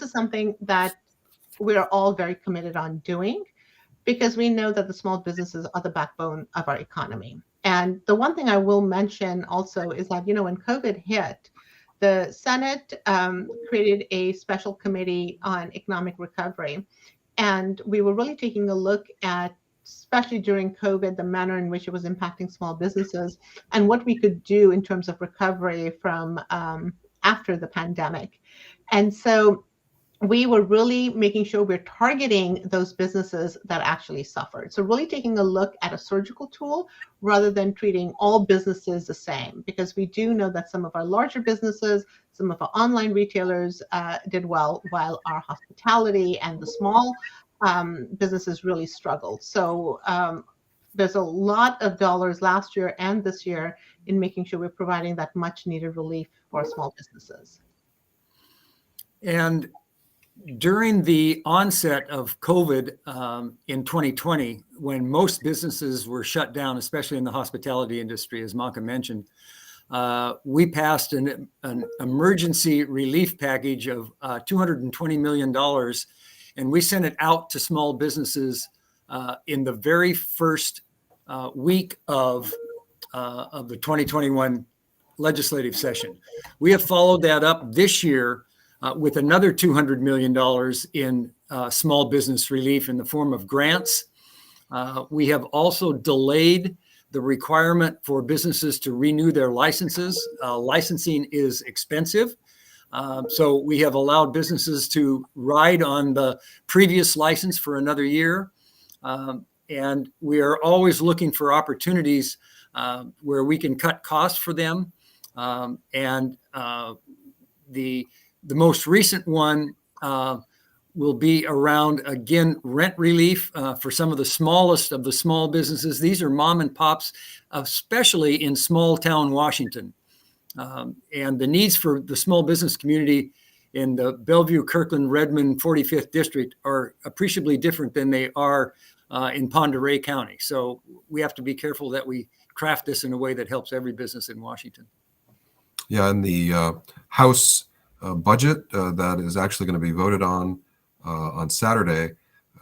is something that we're all very committed on doing because we know that the small businesses are the backbone of our economy. And the one thing I will mention also is that, when COVID hit, the Senate created a special committee on economic recovery. And we were really taking a look at, especially during COVID, the manner in which it was impacting small businesses and what we could do in terms of recovery from after the pandemic. And so we were really making sure we're targeting those businesses that actually suffered. So really taking a look at a surgical tool rather than treating all businesses the same, because we do know that some of our larger businesses, some of our online retailers did well, while our hospitality and the small businesses really struggled. So there's a lot of dollars last year and this year in making sure we're providing that much needed relief for small businesses. And during the onset of COVID in 2020, when most businesses were shut down, especially in the hospitality industry, as Manka mentioned, we passed an emergency relief package of $220 million, and we sent it out to small businesses in the very first week of the 2021 legislative session. We have followed that up this year with another $200 million in small business relief in the form of grants. We have also delayed the requirement for businesses to renew their licenses. Licensing is expensive. So we have allowed businesses to ride on the previous license for another year. And we are always looking for opportunities where we can cut costs for them. And the most recent one will be around, again, rent relief for some of the smallest of the small businesses. These are mom and pops, especially in small town Washington. And the needs for the small business community in the Bellevue, Kirkland, Redmond, 45th District are appreciably different than they are in Pend Oreille County. So we have to be careful that we craft this in a way that helps every business in Washington. Yeah, and the House budget that is actually going to be voted on Saturday,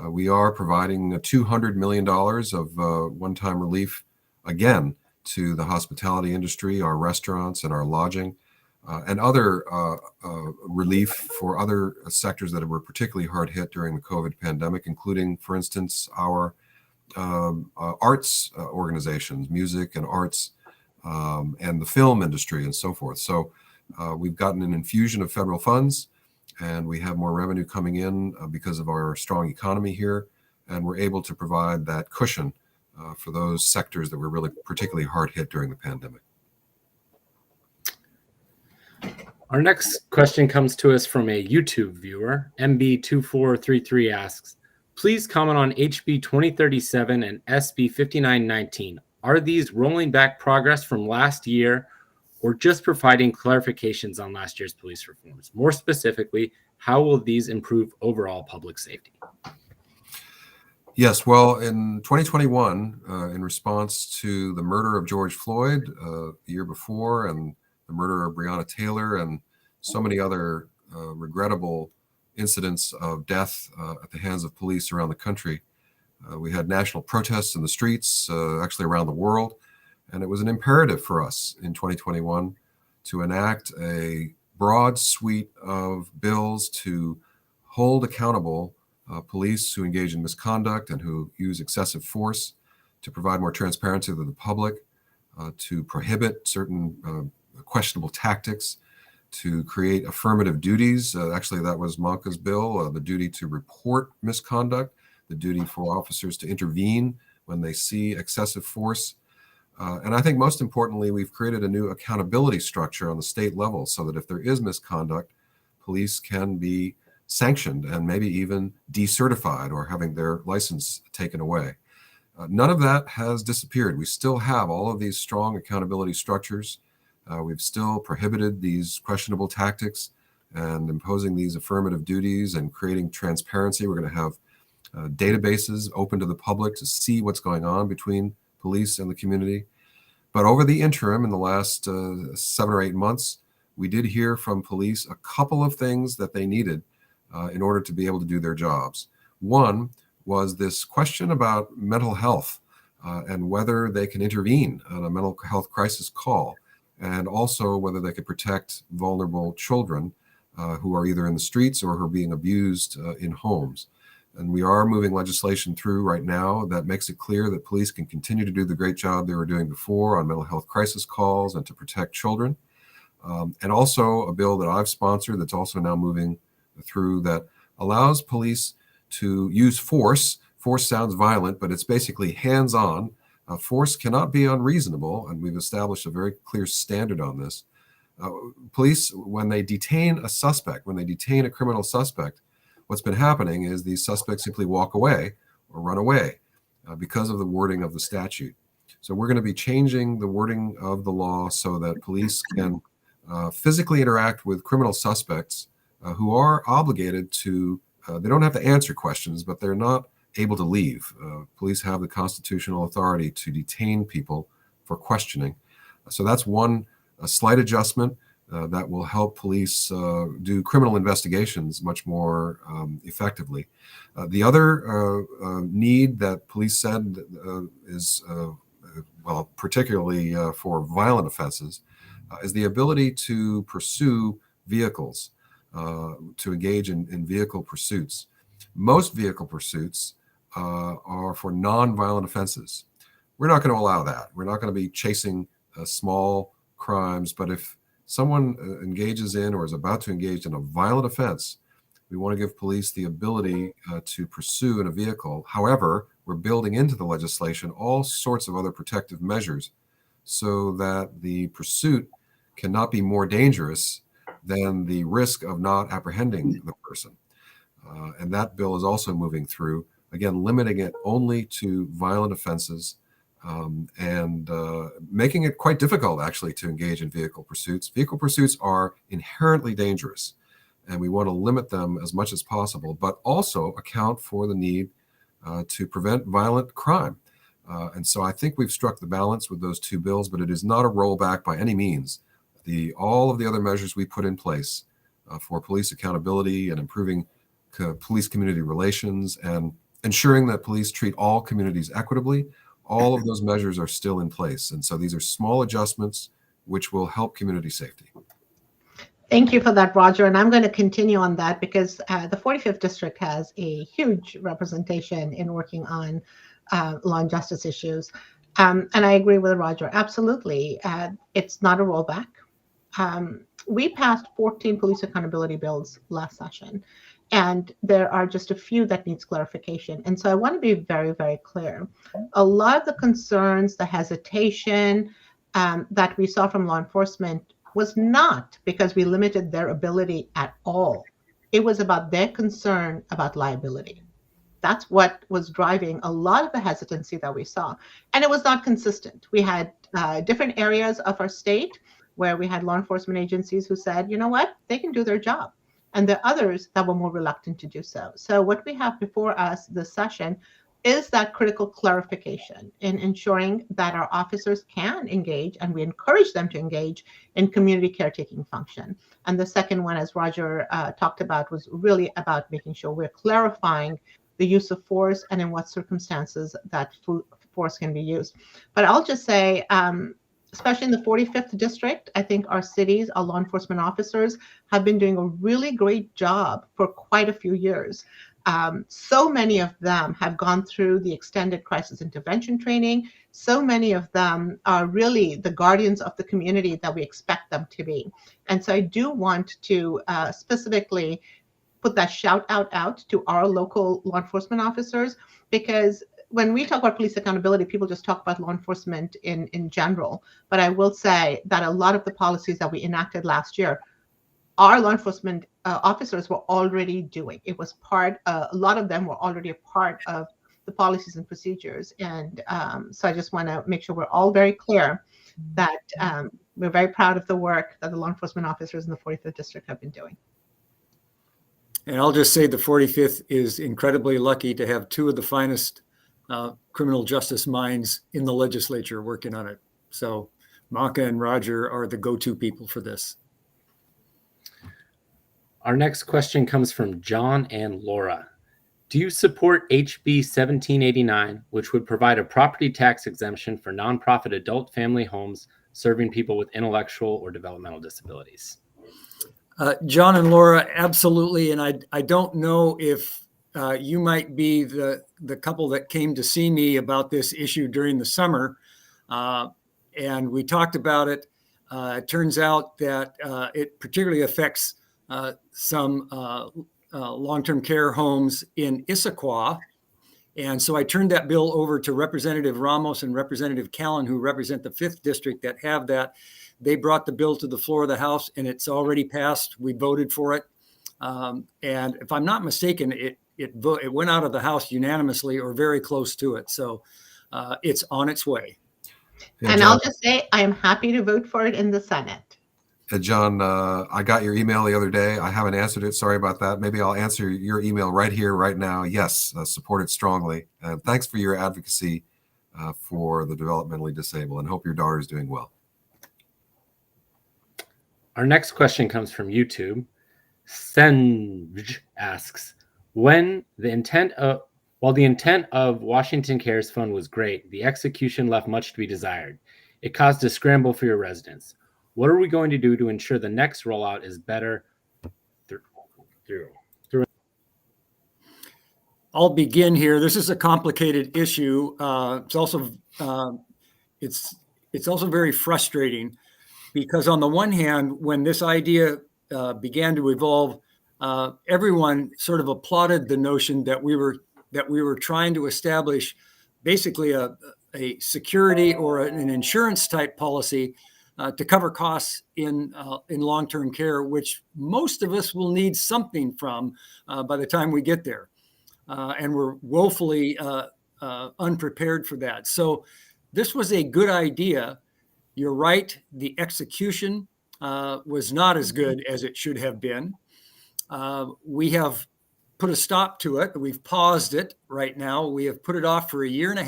we are providing $200 million of one-time relief again to the hospitality industry, our restaurants and our lodging, and other relief for other sectors that were particularly hard hit during the COVID pandemic, including, for instance, our arts organizations, music and arts, and the film industry and so forth. So we've gotten an infusion of federal funds, and we have more revenue coming in because of our strong economy here, and we're able to provide that cushion for those sectors that were really particularly hard hit during the pandemic. Our next question comes to us from a YouTube viewer. MB2433 asks, please comment on HB 2037 and SB 5919. Are these rolling back progress from last year or just providing clarifications on last year's police reforms? More specifically, how will these improve overall public safety? Yes, well, in 2021, in response to the murder of George Floyd the year before, and the murder of Breonna Taylor, and so many other regrettable incidents of death at the hands of police around the country, we had national protests in the streets, actually around the world. And it was an imperative for us in 2021 to enact a broad suite of bills to hold accountable police who engage in misconduct and who use excessive force, to provide more transparency to the public, to prohibit certain questionable tactics, to create affirmative duties. Actually, that was Manka's bill, the duty to report misconduct, the duty for officers to intervene when they see excessive force. And I think most importantly, we've created a new accountability structure on the state level so that if there is misconduct, police can be sanctioned and maybe even decertified or having their license taken away. None of that has disappeared. We still have all of these strong accountability structures. We've still prohibited these questionable tactics and imposing these affirmative duties and creating transparency. We're going to have databases open to the public to see what's going on between police and the community. But over the interim, in the last 7 or 8 months, we did hear from police a couple of things that they needed in order to be able to do their jobs. One was this question about mental health and whether they can intervene on a mental health crisis call, and also whether they could protect vulnerable children who are either in the streets or who are being abused in homes. And we are moving legislation through right now that makes it clear that police can continue to do the great job they were doing before on mental health crisis calls and to protect children. And also a bill that I've sponsored that's also now moving through that allows police to use force. Force sounds violent, but it's basically hands-on. Force cannot be unreasonable, and we've established a very clear standard on this. Police, when they detain a suspect, when they detain a criminal suspect, what's been happening is these suspects simply walk away or run away because of the wording of the statute. So we're going to be changing the wording of the law so that police can physically interact with criminal suspects who are obligated to, they don't have to answer questions, but they're not able to leave. Police have the constitutional authority to detain people for questioning. So that's one slight adjustment that will help police do criminal investigations much more effectively. The other need that police said is, well, particularly for violent offenses, is the ability to pursue vehicles, to engage in vehicle pursuits. Most vehicle pursuits are for non-violent offenses. We're not going to allow that. We're not going to be chasing small crimes, but if someone engages in or is about to engage in a violent offense, we want to give police the ability to pursue in a vehicle. However, we're building into the legislation all sorts of other protective measures so that the pursuit cannot be more dangerous than the risk of not apprehending the person. And that bill is also moving through, again, limiting it only to violent offenses, and making it quite difficult, actually, to engage in vehicle pursuits. Vehicle pursuits are inherently dangerous, and we want to limit them as much as possible, but also account for the need to prevent violent crime. And so I think we've struck the balance with those two bills, but it is not a rollback by any means. All of the other measures we put in place for police accountability and improving police community relations and ensuring that police treat all communities equitably, all of those measures are still in place. And so these are small adjustments which will help community safety. Thank you for that, Roger. And I'm going to continue on that because the 45th District has a huge representation in working on law and justice issues. And I agree with Roger. Absolutely. It's not a rollback. We passed 14 police accountability bills last session, and there are just a few that needs clarification. And so I want to be very, very clear. A lot of the concerns, the hesitation that we saw from law enforcement was not because we limited their ability at all. It was about their concern about liability. That's what was driving a lot of the hesitancy that we saw. And it was not consistent. We had different areas of our state where we had law enforcement agencies who said, you know what, they can do their job. And there are others that were more reluctant to do so. So what we have before us this session is that critical clarification in ensuring that our officers can engage, and we encourage them to engage in community caretaking function. And the second one, as Roger talked about, was really about making sure we're clarifying the use of force and in what circumstances that force can be used. But I'll just say, especially in the 45th District, I think our cities, our law enforcement officers have been doing a really great job for quite a few years. So many of them have gone through the extended crisis intervention training. So many of them are really the guardians of the community that we expect them to be. And so I do want to specifically put that shout out to our local law enforcement officers, because when we talk about police accountability, people just talk about law enforcement in general. But I will say that a lot of the policies that we enacted last year, our law enforcement officers were already doing. It was a lot of them were already a part of the policies and procedures. And so I just want to make sure we're all very clear that we're very proud of the work that the law enforcement officers in the 45th District have been doing. And I'll just say the 45th is incredibly lucky to have two of the finest criminal justice minds in the legislature working on it. So Manka and Roger are the go-to people for this. Our next question comes from John and Laura. Do you support HB 1789, which would provide a property tax exemption for nonprofit adult family homes serving people with intellectual or developmental disabilities? John and Laura, absolutely. And I don't know if you might be the couple that came to see me about this issue during the summer. And we talked about it. It turns out that it particularly affects some long-term care homes in Issaquah. And so I turned that bill over to Representative Ramos and Representative Callan, who represent the 5th District that have that. They brought the bill to the floor of the House, and it's already passed. We voted for it. And if I'm not mistaken, it went out of the House unanimously or very close to it. So it's on its way. And John, I'll just say I am happy to vote for it in the Senate. John, I got your email the other day. I haven't answered it. Sorry about that. Maybe I'll answer your email right here, right now. Yes, support it strongly. Thanks for your advocacy for the developmentally disabled, and hope your daughter is doing well. Our next question comes from YouTube. Senj asks, while the intent of Washington Cares Fund was great, the execution left much to be desired. It caused a scramble for your residents. What are we going to do to ensure the next rollout is better through? I'll begin here. This is a complicated issue. It's also very frustrating because on the one hand, when this idea began to evolve, everyone sort of applauded the notion that we were trying to establish basically a security or an insurance type policy to cover costs in long-term care, which most of us will need something from by the time we get there. And we're woefully unprepared for that. So this was a good idea. You're right. The execution was not as good as it should have been. We have put a stop to it. We've paused it right now. We have put it off for 1.5 years.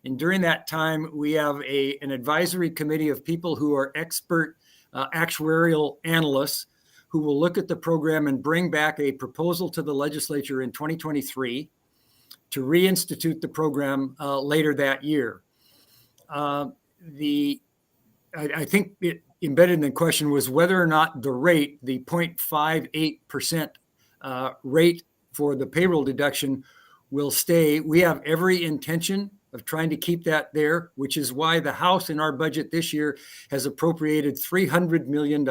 And during that time, we have an advisory committee of people who are expert actuarial analysts who will look at the program and bring back a proposal to the legislature in 2023 to reinstitute the program later that year. I think embedded in the question was whether or not the rate, the 0.58% rate for the payroll deduction will stay. We have every intention of trying to keep that there, which is why the House in our budget this year has appropriated $300 million.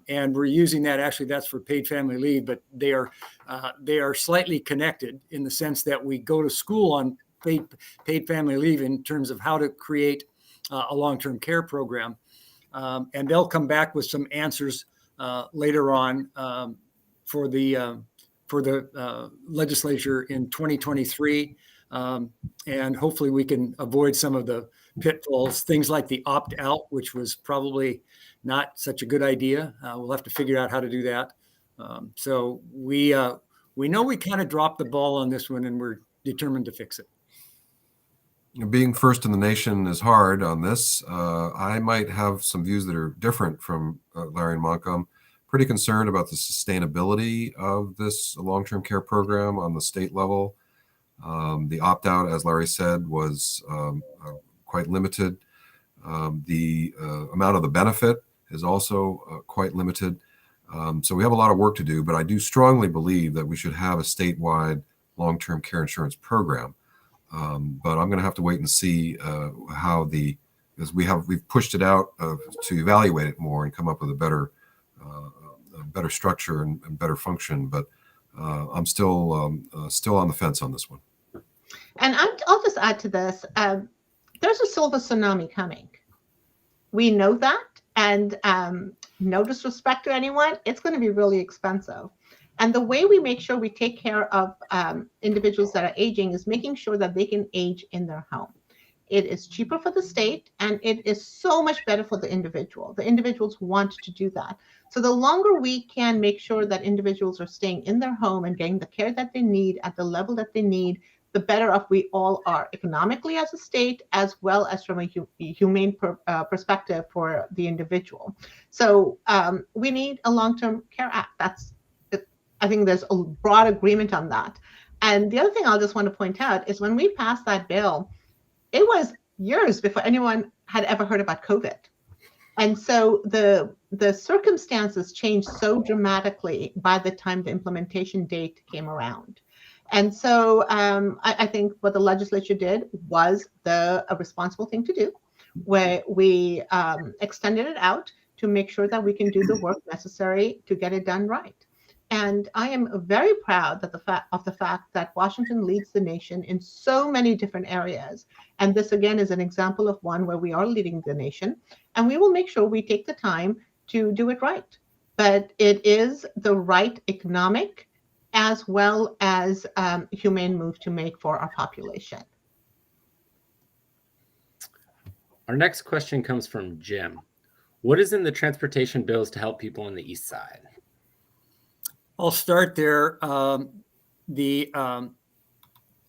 And we're using that, actually that's for paid family leave, but they are slightly connected in the sense that we go to school on paid family leave in terms of how to create a long-term care program. And they'll come back with some answers later on for the legislature in 2023. And hopefully we can avoid some of the pitfalls, things like the opt-out, which was probably not such a good idea. We'll have to figure out how to do that. So we know we kind of dropped the ball on this one, and we're determined to fix it. Being first in the nation is hard on this. I might have some views that are different from Larry and Manka. I'm pretty concerned about the sustainability of this long-term care program on the state level. The opt-out, as Larry said, was quite limited. The amount of the benefit is also quite limited. So we have a lot of work to do, but I do strongly believe that we should have a statewide long-term care insurance program. But I'm going to have to wait and see how because we've pushed it out to evaluate it more and come up with a better structure and better function. But I'm still on the fence on this one. And I'll just add to this. There's a silver tsunami coming. We know that, and no disrespect to anyone, it's going to be really expensive. And the way we make sure we take care of individuals that are aging is making sure that they can age in their home. It is cheaper for the state, and it is so much better for the individual. The individuals want to do that. So the longer we can make sure that individuals are staying in their home and getting the care that they need at the level that they need, the better off we all are economically as a state, as well as from a humane perspective for the individual. So we need a long-term care act. I think there's a broad agreement on that. And the other thing I'll just want to point out is when we passed that bill, it was years before anyone had ever heard about COVID. And so the circumstances changed so dramatically by the time the implementation date came around. And so I think what the legislature did was a responsible thing to do, where we extended it out to make sure that we can do the work necessary to get it done right. And I am very proud of the fact that Washington leads the nation in so many different areas. And this, again, is an example of one where we are leading the nation. And we will make sure we take the time to do it right. But it is the right economic as well as humane move to make for our population. Our next question comes from Jim. What is in the transportation bills to help people on the east side? I'll start there. The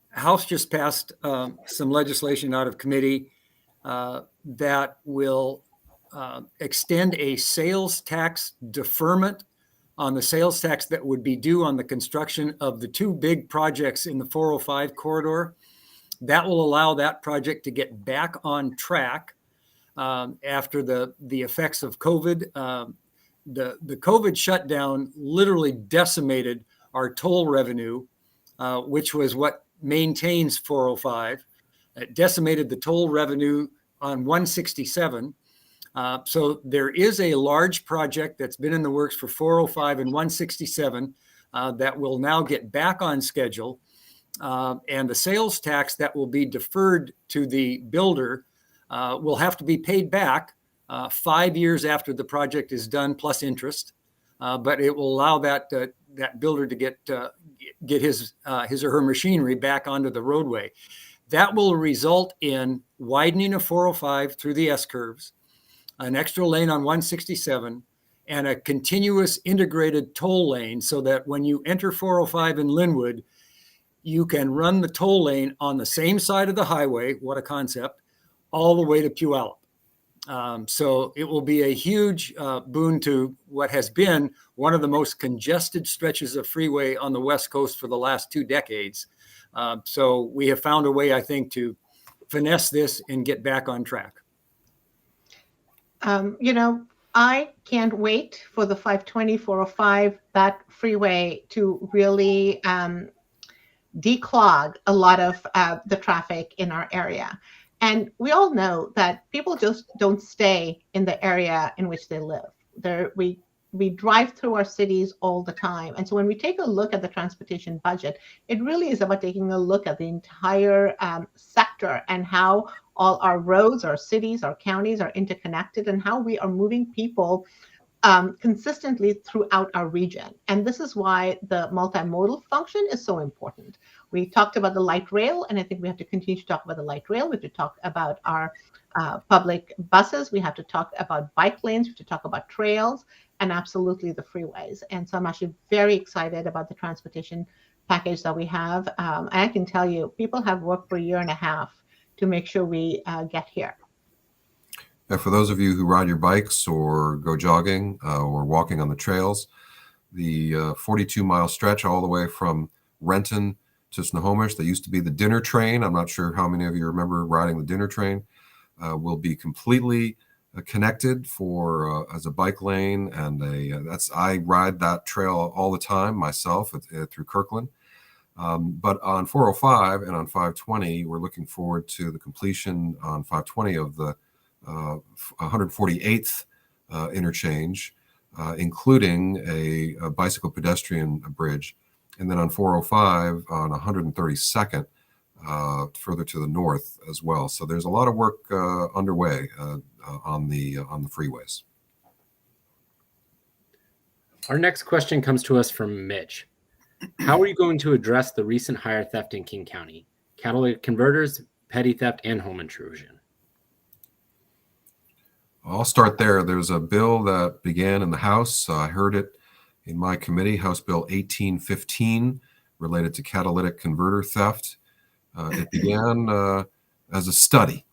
House just passed some legislation out of committee that will extend a sales tax deferment on the sales tax that would be due on the construction of the two big projects in the 405 corridor. That will allow that project to get back on track after the effects of COVID. The COVID shutdown literally decimated our toll revenue, which was what maintains 405. It decimated the toll revenue on 167. So there is a large project that's been in the works for 405 and 167 that will now get back on schedule. And the sales tax that will be deferred to the builder will have to be paid back 5 years after the project is done, plus interest. But it will allow that builder to get his or her machinery back onto the roadway. That will result in widening of 405 through the S-curves, an extra lane on 167, and a continuous integrated toll lane so that when you enter 405 in Linwood, you can run the toll lane on the same side of the highway, what a concept, all the way to Puyallup. So it will be a huge boon to what has been one of the most congested stretches of freeway on the West Coast for the last 2 decades. So we have found a way, I think, to finesse this and get back on track. I can't wait for the 520, 405, that freeway to really declog a lot of the traffic in our area. And we all know that people just don't stay in the area in which they live. We drive through our cities all the time. And so when we take a look at the transportation budget, it really is about taking a look at the entire sector and how all our roads, our cities, our counties are interconnected and how we are moving people consistently throughout our region. And this is why the multimodal function is so important. We talked about the light rail, and I think we have to continue to talk about the light rail. We have to talk about our public buses. We have to talk about bike lanes. We have to talk about trails and absolutely the freeways. And so I'm actually very excited about the transportation package that we have. And I can tell you, people have worked for a year and a half to make sure we get here. And for those of you who ride your bikes or go jogging or walking on the trails, the 42-mile stretch all the way from Renton to Snohomish, that used to be the dinner train. I'm not sure how many of you remember riding the dinner train. Will be completely connected for as a bike lane, and I ride that trail all the time myself through Kirkland. But on 405 and on 520, we're looking forward to the completion on 520 of the 148th interchange, including a bicycle pedestrian bridge. And then on 405 on 132nd, further to the north as well. So there's a lot of work underway on the freeways. Our next question comes to us from Mitch. How are you going to address the recent higher theft in King County? Catalytic converters, petty theft, and home intrusion. I'll start there. There's a bill that began in the House. I heard it in my committee, House Bill 1815, related to catalytic converter theft. It began as a study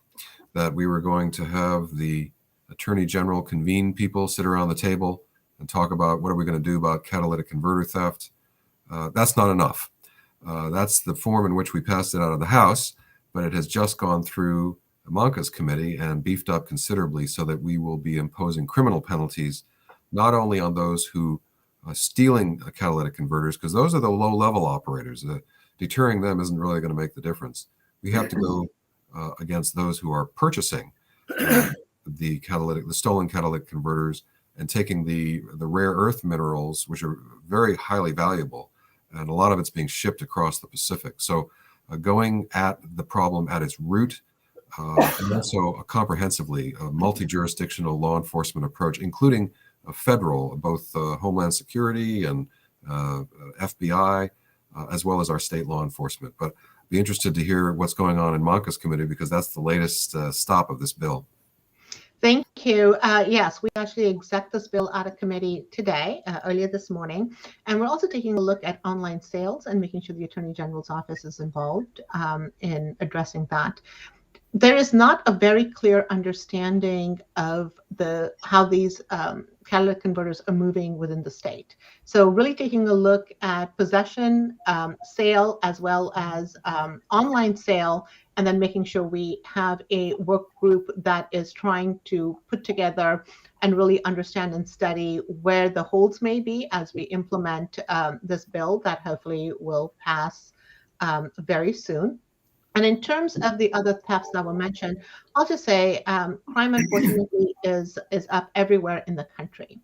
that we were going to have the Attorney General convene people, sit around the table, and talk about what are we going to do about catalytic converter theft. That's not enough. That's the form in which we passed it out of the House, but it has just gone through Manka's committee and beefed up considerably so that we will be imposing criminal penalties, not only on those who are stealing catalytic converters, because those are the low-level operators. Deterring them isn't really going to make the difference. We have to go against those who are purchasing the stolen catalytic converters and taking the rare earth minerals, which are very highly valuable, and a lot of it's being shipped across the Pacific. So going at the problem at its root, and also comprehensively, a multi-jurisdictional law enforcement approach, including federal, both Homeland Security and FBI, as well as our state law enforcement. But be interested to hear what's going on in Manka's committee, because that's the latest stop of this bill. Thank you. Yes, we actually exec this bill out of committee today, earlier this morning. And we're also taking a look at online sales and making sure the Attorney General's office is involved in addressing that. There is not a very clear understanding of how these catalytic converters are moving within the state. So really taking a look at possession, sale, as well as online sale, and then making sure we have a work group that is trying to put together and really understand and study where the holes may be as we implement this bill that hopefully will pass very soon. And in terms of the other thefts that were mentioned, I'll just say crime, unfortunately, is up everywhere in the country.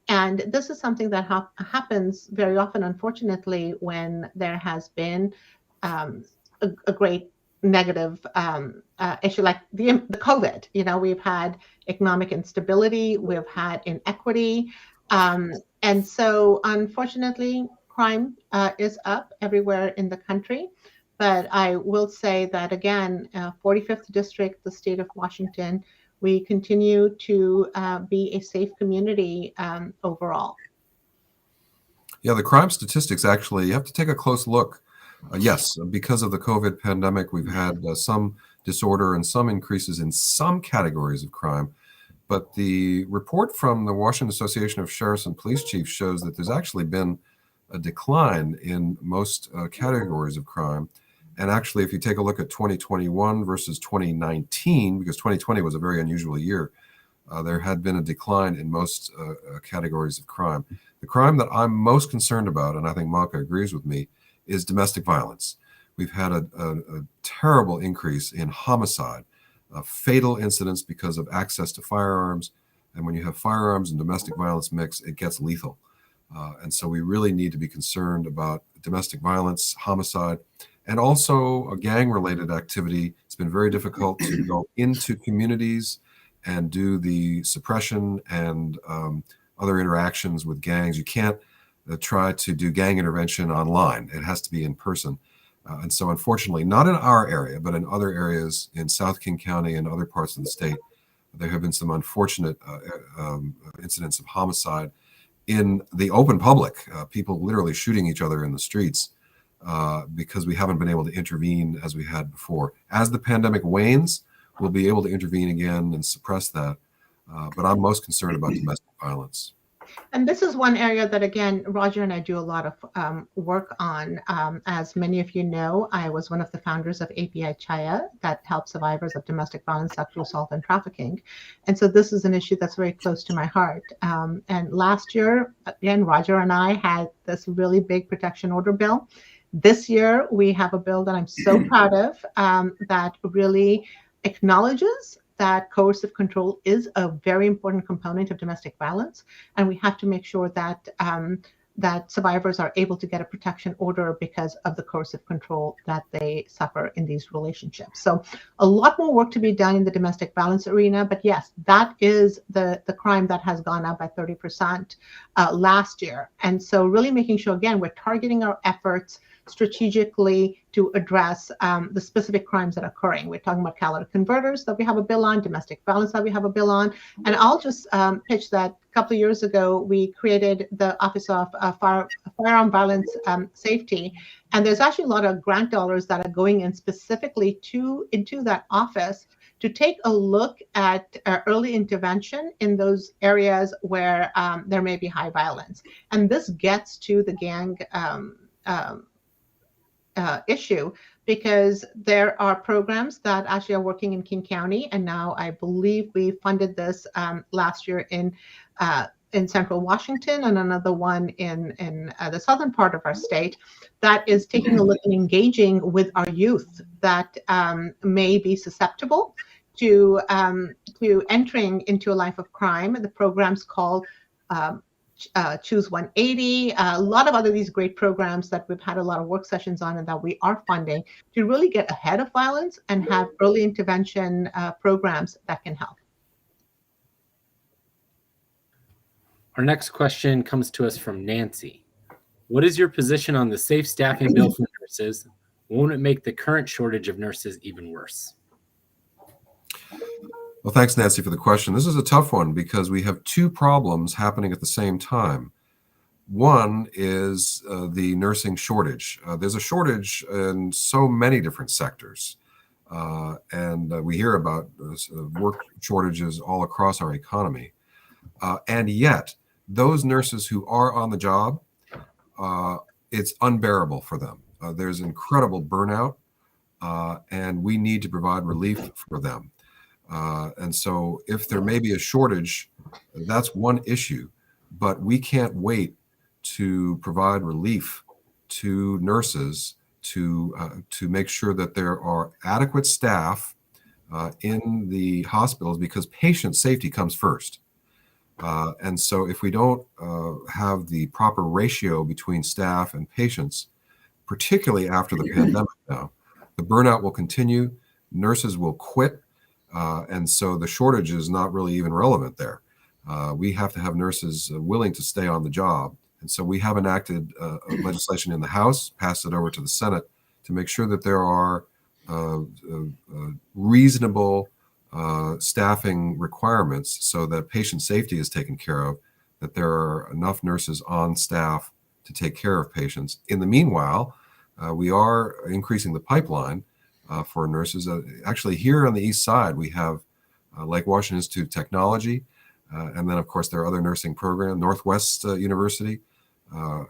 And this is something that happens very often, unfortunately, when there has been a great negative issue like the COVID. You know, we've had economic instability, we've had inequity. And so, unfortunately, crime is up everywhere in the country. But I will say that, again, 45th District, the state of Washington, we continue to be a safe community overall. Yeah, the crime statistics, actually, you have to take a close look. Yes, because of the COVID pandemic, we've had some disorder and some increases in some categories of crime. But the report from the Washington Association of Sheriffs and Police Chiefs shows that there's actually been a decline in most categories of crime. And actually, if you take a look at 2021 versus 2019, because 2020 was a very unusual year, there had been a decline in most categories of crime. The crime that I'm most concerned about, and I think Manka agrees with me, is domestic violence. We've had a terrible increase in homicide, fatal incidents because of access to firearms. And when you have firearms and domestic violence mix, it gets lethal. And so we really need to be concerned about domestic violence, homicide, and also a gang-related activity. It's been very difficult to go into communities and do the suppression and other interactions with gangs. You can't try to do gang intervention online. It has to be in person. And so unfortunately, not in our area, but in other areas in South King County and other parts of the state, there have been some unfortunate incidents of homicide in the open public, people literally shooting each other in the streets. Because we haven't been able to intervene as we had before. As the pandemic wanes, we'll be able to intervene again and suppress that. But I'm most concerned about domestic violence. And this is one area that, again, Roger and I do a lot of work on. As many of you know, I was one of the founders of API Chaya that helps survivors of domestic violence, sexual assault, and trafficking. And so this is an issue that's very close to my heart. And last year, again, Roger and I had this really big protection order bill. This year, we have a bill that I'm so proud of that really acknowledges that coercive control is a very important component of domestic violence, and we have to make sure that that survivors are able to get a protection order because of the coercive control that they suffer in these relationships. So a lot more work to be done in the domestic violence arena, but yes, that is the crime that has gone up by 30% last year. And so really making sure, again, we're targeting our efforts strategically to address the specific crimes that are occurring. We're talking about catalytic converters that we have a bill on, domestic violence that we have a bill on. And I'll just pitch that a couple of years ago, we created the Office of Firearm Violence Safety. And there's actually a lot of grant dollars that are going in specifically into that office to take a look at early intervention in those areas where there may be high violence. And this gets to the gang issue, because there are programs that actually are working in King County. And now I believe we funded this last year in Central Washington, and another one in the southern part of our state, that is taking a look and engaging with our youth that may be susceptible to entering into a life of crime. The program's called Choose 180. A lot of other these great programs that we've had a lot of work sessions on and that we are funding to really get ahead of violence and have early intervention programs that can help. Our next question comes to us from Nancy. What is your position on the safe staffing bill for nurses? Won't it make the current shortage of nurses even worse? Well, thanks, Nancy, for the question. This is a tough one because we have two problems happening at the same time. One is the nursing shortage. There's a shortage in so many different sectors. And we hear about work shortages all across our economy. And yet, those nurses who are on the job, it's unbearable for them. There's incredible burnout, and we need to provide relief for them. And so if there may be a shortage, that's one issue, but we can't wait to provide relief to nurses to make sure that there are adequate staff in the hospitals, because patient safety comes first. And so if we don't have the proper ratio between staff and patients, particularly after the pandemic now, the burnout will continue, nurses will quit, and so the shortage is not really even relevant there. We have to have nurses willing to stay on the job. And so we have enacted legislation in the House, passed it over to the Senate to make sure that there are reasonable staffing requirements so that patient safety is taken care of, that there are enough nurses on staff to take care of patients. In the meanwhile, we are increasing the pipeline for nurses. Actually, here on the East Side, we have Lake Washington Institute of Technology, and then, of course, there are other nursing programs, Northwest University,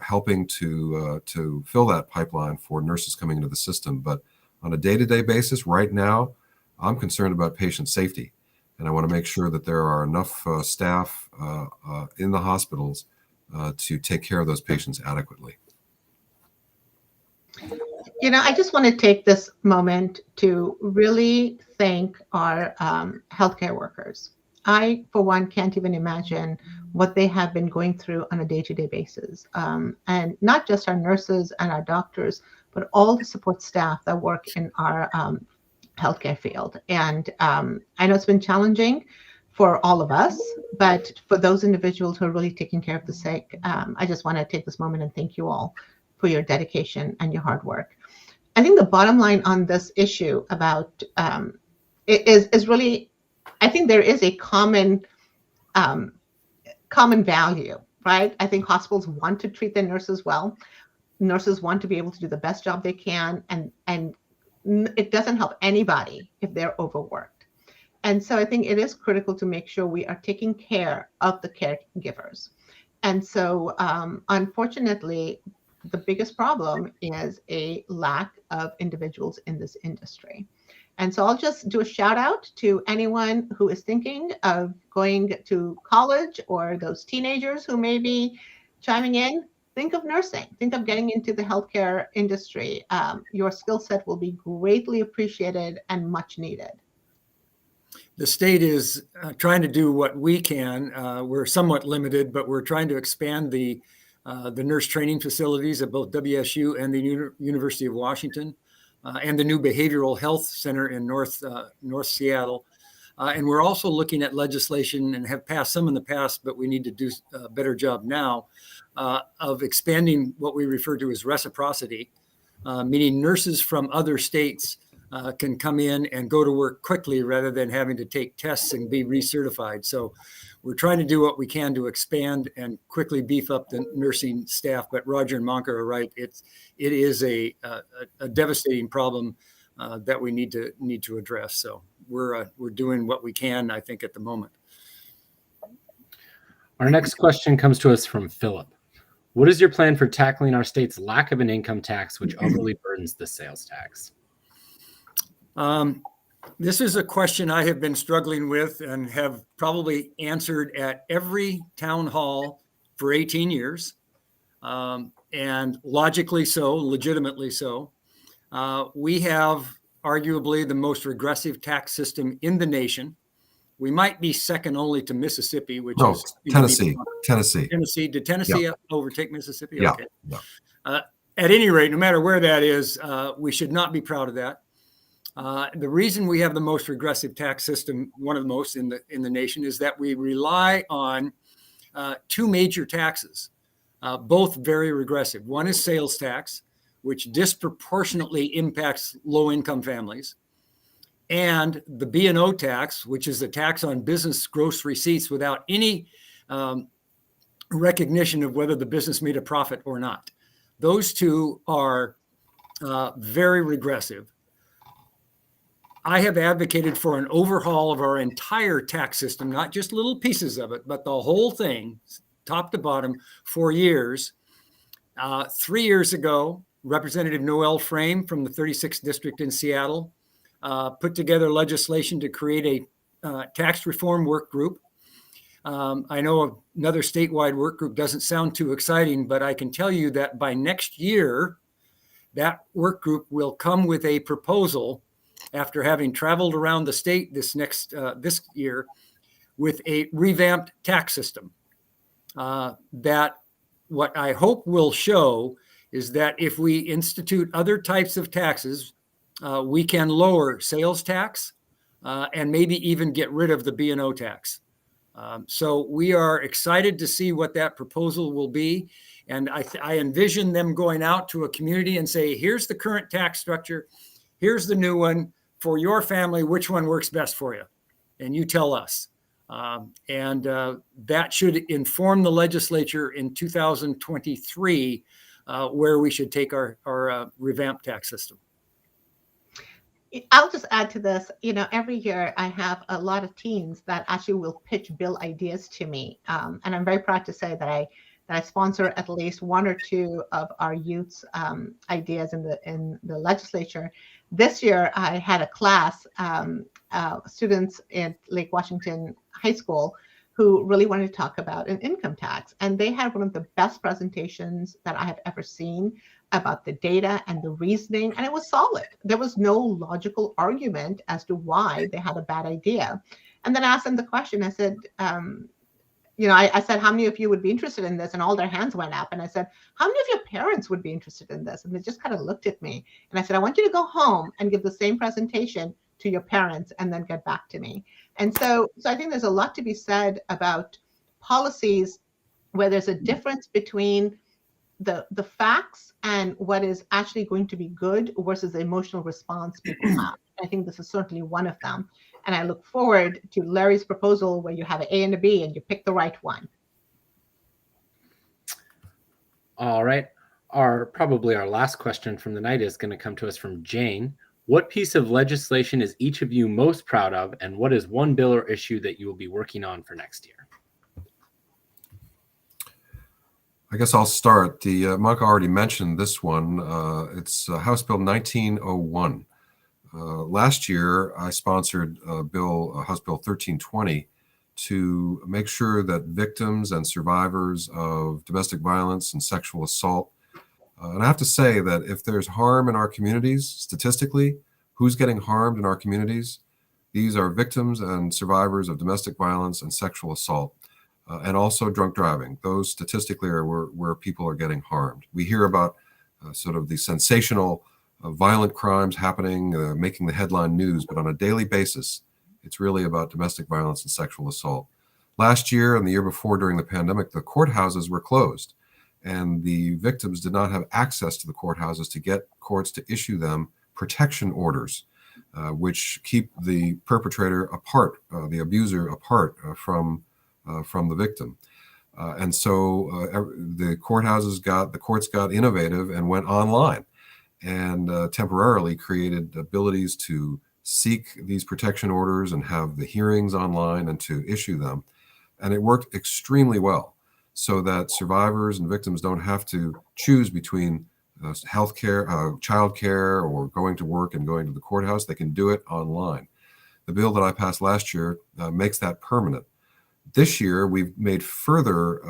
helping to fill that pipeline for nurses coming into the system. But on a day-to-day basis, right now, I'm concerned about patient safety, and I want to make sure that there are enough staff in the hospitals to take care of those patients adequately. You know, I just want to take this moment to really thank our healthcare workers. I, for one, can't even imagine what they have been going through on a day-to-day basis. And not just our nurses and our doctors, but all the support staff that work in our healthcare field. And I know it's been challenging for all of us, but for those individuals who are really taking care of the sick, I just want to take this moment and thank you all for your dedication and your hard work. I think the bottom line on this issue about is really, I think there is a common value, right? I think hospitals want to treat their nurses well. Nurses want to be able to do the best job they can, and it doesn't help anybody if they're overworked. And so I think it is critical to make sure we are taking care of the caregivers. And so unfortunately, the biggest problem is a lack of individuals in this industry. And so I'll just do a shout out to anyone who is thinking of going to college, or those teenagers who may be chiming in. Think of nursing, think of getting into the healthcare industry. Your skill set will be greatly appreciated and much needed. The state is trying to do what we can. We're somewhat limited, but we're trying to expand the nurse training facilities at both WSU and the University of Washington, and the new Behavioral Health Center in North Seattle. And we're also looking at legislation, and have passed some in the past, but we need to do a better job now of expanding what we refer to as reciprocity, meaning nurses from other states can come in and go to work quickly rather than having to take tests and be recertified. So we're trying to do what we can to expand and quickly beef up the nursing staff. But Roger and Manka are right. It is a devastating problem that we need to address. So we're doing what we can, I think, at the moment. Our next question comes to us from Philip. What is your plan for tackling our state's lack of an income tax, which overly burdens the sales tax? This is a question I have been struggling with and have probably answered at every town hall for 18 years. And logically so, legitimately so. We have arguably the most regressive tax system in the nation. We might be second only to Mississippi, which is Tennessee. Did Tennessee overtake Mississippi? Yeah. Okay. Yeah. At any rate, no matter where that is, we should not be proud of that. The reason we have the most regressive tax system, one of the most in the nation, is that we rely on two major taxes, both very regressive. One is sales tax, which disproportionately impacts low-income families, and the B&O tax, which is the tax on business gross receipts without any recognition of whether the business made a profit or not. Those two are very regressive. I have advocated for an overhaul of our entire tax system, not just little pieces of it, but the whole thing, top to bottom, for years. 3 years ago, Representative Noel Frame from the 36th District in Seattle put together legislation to create a tax reform work group. I know another statewide work group doesn't sound too exciting, but I can tell you that by next year, that work group will come with a proposal after having traveled around the state this year with a revamped tax system. That what I hope will show is that if we institute other types of taxes, we can lower sales tax and maybe even get rid of the B&O tax. So we are excited to see what that proposal will be. And I envision them going out to a community and say, here's the current tax structure. Here's the new one. For your family, which one works best for you? And you tell us. And that should inform the legislature in 2023 where we should take our revamped tax system. I'll just add to this. Every year I have a lot of teens that actually will pitch bill ideas to me. And I'm very proud to say that I sponsor at least one or two of our youth's ideas in the legislature. This year, I had a class, students at Lake Washington High School, who really wanted to talk about an income tax. And they had one of the best presentations that I have ever seen about the data and the reasoning, and it was solid. There was no logical argument as to why they had a bad idea. And then I asked them the question. I said, I said, how many of you would be interested in this? And all their hands went up. And I said, how many of your parents would be interested in this? And they just kind of looked at me. And I said, I want you to go home and give the same presentation to your parents and then get back to me. And so I think there's a lot to be said about policies where there's a difference between the facts and what is actually going to be good versus the emotional response people have. I think this is certainly one of them. And I look forward to Larry's proposal where you have an A and a B and you pick the right one. All right. Probably our last question from the night is going to come to us from Jane. What piece of legislation is each of you most proud of, and what is one bill or issue that you will be working on for next year? I guess I'll start. Manka already mentioned this one. It's House Bill 1901. Last year, I sponsored House Bill 1320 to make sure that victims and survivors of domestic violence and sexual assault, and I have to say that if there's harm in our communities, statistically, who's getting harmed in our communities? These are victims and survivors of domestic violence and sexual assault, and also drunk driving. Those statistically are where people are getting harmed. We hear about sort of the sensational violent crimes happening, making the headline news, but on a daily basis, it's really about domestic violence and sexual assault. Last year and the year before during the pandemic, the courthouses were closed. and the victims did not have access to the courthouses to get courts to issue them protection orders, which keep the perpetrator apart, the abuser apart from the victim. And so the courts got innovative and went online, and temporarily created abilities to seek these protection orders and have the hearings online and to issue them. And it worked extremely well, so that survivors and victims don't have to choose between healthcare, childcare, or going to work and going to the courthouse. They can do it online. The bill that I passed last year makes that permanent. This year, we've made further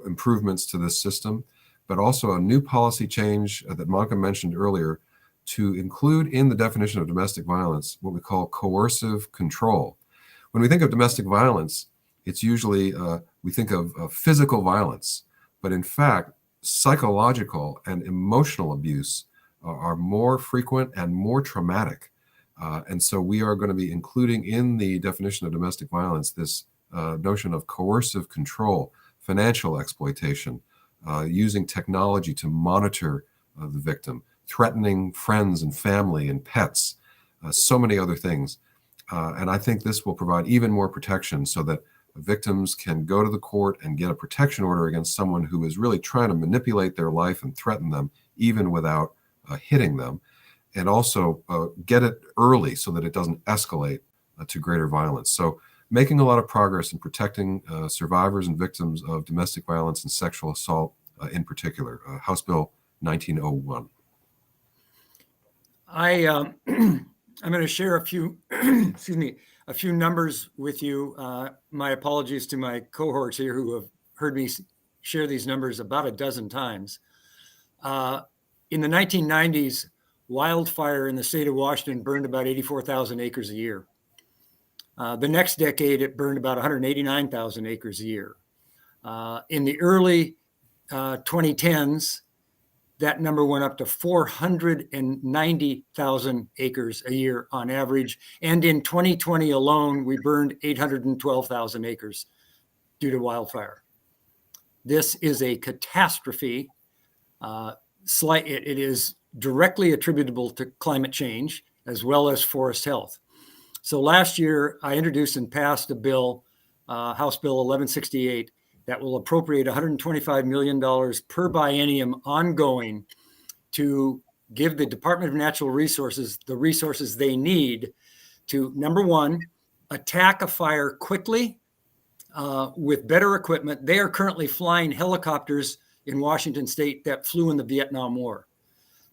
improvements to this system, but also a new policy change that Manka mentioned earlier to include in the definition of domestic violence what we call coercive control. When we think of domestic violence, it's usually, we think of physical violence, but in fact, psychological and emotional abuse are more frequent and more traumatic. And so we are going to be including in the definition of domestic violence this notion of coercive control, financial exploitation, using technology to monitor the victim, threatening friends and family and pets, so many other things. And I think this will provide even more protection so that victims can go to the court and get a protection order against someone who is really trying to manipulate their life and threaten them, even without hitting them, and also get it early so that it doesn't escalate to greater violence. So making a lot of progress in protecting survivors and victims of domestic violence and sexual assault in particular. House Bill 1901. I'm going to share a few, excuse me, a few numbers with you. My apologies to my cohorts here who have heard me share these numbers about a dozen times. In the 1990s, wildfire in the state of Washington burned about 84,000 acres a year. The next decade, it burned about 189,000 acres a year. In the early 2010s, that number went up to 490,000 acres a year on average. And in 2020 alone, we burned 812,000 acres due to wildfire. This is a catastrophe. It is directly attributable to climate change as well as forest health. So last year, I introduced and passed a bill, House Bill 1168, that will appropriate $125 million per biennium ongoing to give the Department of Natural Resources the resources they need to, number one, attack a fire quickly with better equipment. They are currently flying helicopters in Washington state that flew in the Vietnam War.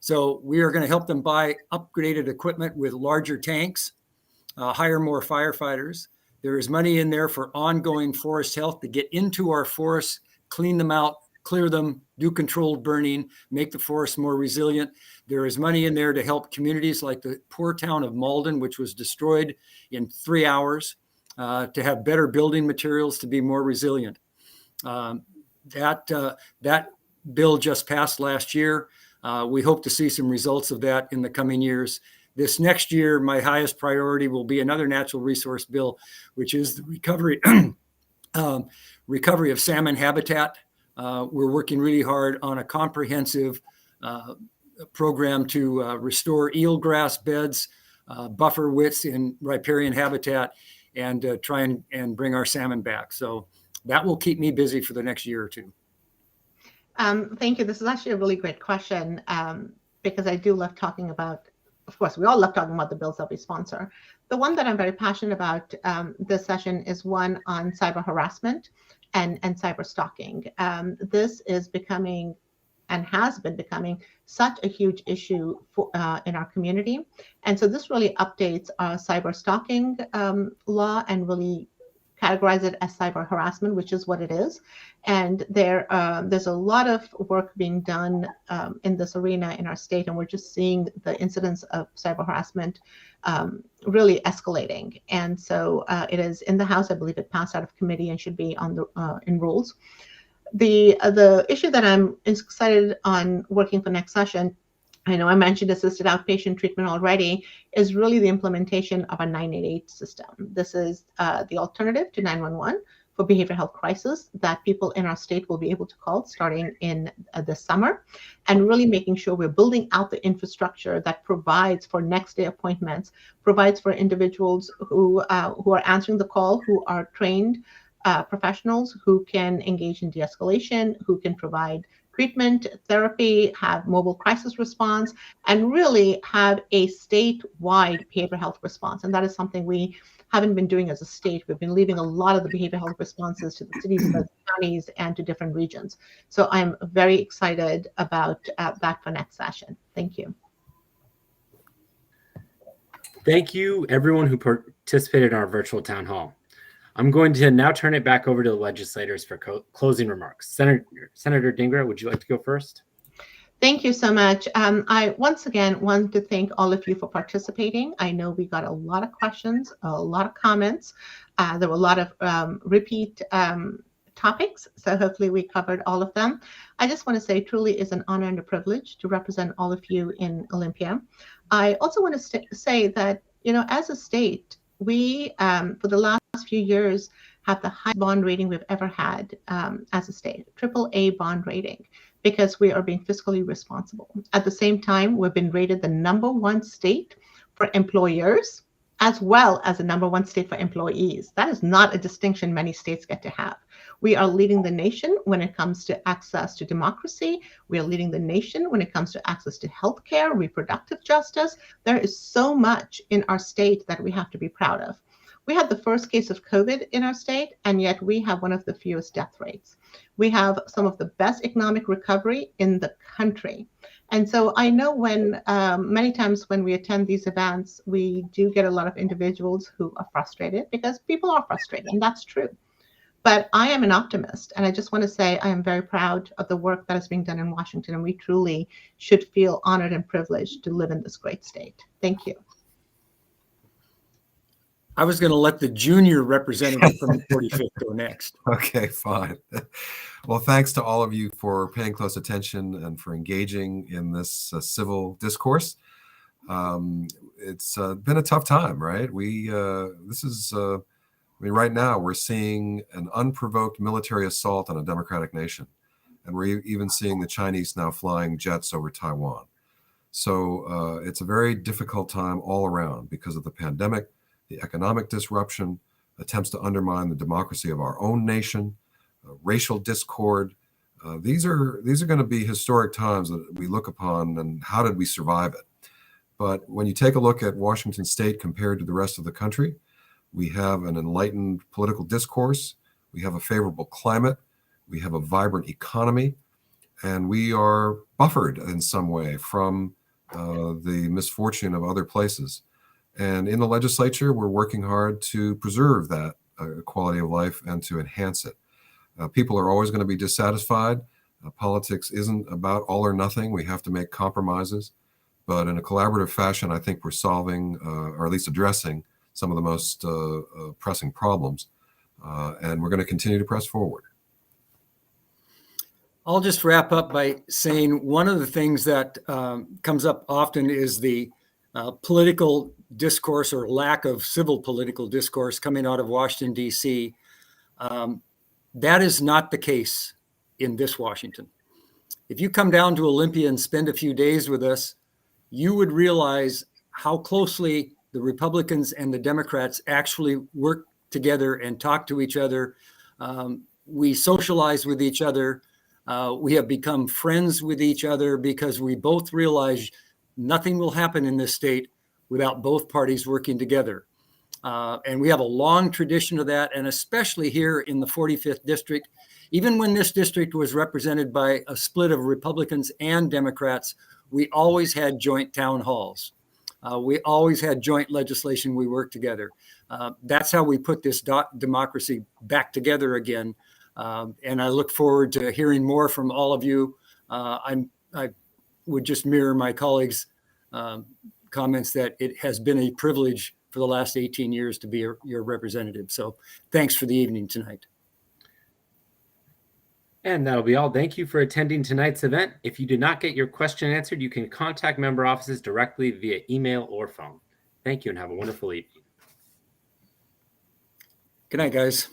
So we are going to help them buy upgraded equipment with larger tanks, hire more firefighters. There is money in there for ongoing forest health to get into our forests, clean them out, clear them, do controlled burning, make the forest more resilient. There is money in there to help communities like the poor town of Malden, which was destroyed in 3 hours, to have better building materials to be more resilient. That bill just passed last year. We hope to see some results of that in the coming years. This next year, my highest priority will be another natural resource bill, which is the recovery of salmon habitat. We're working really hard on a comprehensive program to restore eelgrass beds, buffer widths in riparian habitat, and try and bring our salmon back. So that will keep me busy for the next year or two. Thank you. This is actually a really great question because I do love talking about, of course, we all love talking about the bills that we sponsor. The one that I'm very passionate about this session is one on cyber harassment and cyber stalking. This is becoming and has been becoming such a huge issue in our community. And so this really updates our cyber stalking law and really categorize it as cyber harassment, which is what it is. And there's a lot of work being done in this arena in our state, and we're just seeing the incidence of cyber harassment really escalating. And so it is in the House. I believe it passed out of committee and should be on the in rules. The issue that I'm excited on working for next session, I know I mentioned assisted outpatient treatment already, is really the implementation of a 988 system. This is the alternative to 911 for behavioral health crisis that people in our state will be able to call starting in the summer, and really making sure we're building out the infrastructure that provides for next day appointments, provides for individuals who are answering the call, who are trained professionals who can engage in de-escalation, who can provide treatment, therapy, have mobile crisis response, and really have a statewide behavioral health response. And that is something we haven't been doing as a state. We've been leaving a lot of the behavioral health responses to the cities, the counties, and to different regions. So I'm very excited about that for next session. Thank you. Thank you, everyone who participated in our virtual town hall. I'm going to now turn it back over to the legislators for closing remarks. Senator Dhingra, would you like to go first? Thank you so much. I once again want to thank all of you for participating. I know we got a lot of questions, a lot of comments. There were a lot of repeat topics, so hopefully we covered all of them. I just want to say truly is an honor and a privilege to represent all of you in Olympia. I also want to say that, as a state, we, for the last few years, have the highest bond rating we've ever had as a state, AAA bond rating, because we are being fiscally responsible. At the same time, we've been rated the #1 state for employers, as well as the #1 state for employees. That is not a distinction many states get to have. We are leading the nation when it comes to access to democracy. We are leading the nation when it comes to access to healthcare, reproductive justice. There is so much in our state that we have to be proud of. We had the first case of COVID in our state, and yet we have one of the fewest death rates. We have some of the best economic recovery in the country. And so I know when many times when we attend these events, we do get a lot of individuals who are frustrated, because people are frustrated, and that's true. But I am an optimist, and I just want to say I am very proud of the work that is being done in Washington, and we truly should feel honored and privileged to live in this great state. Thank you. I was going to let the junior representative from the 45th go next. Okay, fine. Well, thanks to all of you for paying close attention and for engaging in this civil discourse. It's been a tough time, right? Right now we're seeing an unprovoked military assault on a democratic nation. And we're even seeing the Chinese now flying jets over Taiwan. So it's a very difficult time all around because of the pandemic, the economic disruption, attempts to undermine the democracy of our own nation, racial discord. These are going to be historic times that we look upon, and how did we survive it? But when you take a look at Washington State compared to the rest of the country, we have an enlightened political discourse, we have a favorable climate, we have a vibrant economy, and we are buffered in some way from the misfortune of other places. And in the legislature, we're working hard to preserve that quality of life and to enhance it. People are always going to be dissatisfied. Politics isn't about all or nothing. We have to make compromises. But in a collaborative fashion, I think we're solving, or at least addressing, some of the most pressing problems. And we're going to continue to press forward. I'll just wrap up by saying one of the things that comes up often is the political discourse, or lack of civil political discourse, coming out of Washington, D.C. That is not the case in this Washington. If you come down to Olympia and spend a few days with us, you would realize how closely the Republicans and the Democrats actually work together and talk to each other. We socialize with each other. We have become friends with each other because we both realize nothing will happen in this state without both parties working together. And we have a long tradition of that, and especially here in the 45th district. Even when this district was represented by a split of Republicans and Democrats, we always had joint town halls. We always had joint legislation. We worked together. That's how we put this democracy back together again. And I look forward to hearing more from all of you. I would just mirror my colleagues' comments that it has been a privilege for the last 18 years to be your representative. So thanks for the evening tonight. And that'll be all. Thank you for attending tonight's event. If you did not get your question answered, you can contact member offices directly via email or phone. Thank you and have a wonderful evening. Good night, guys.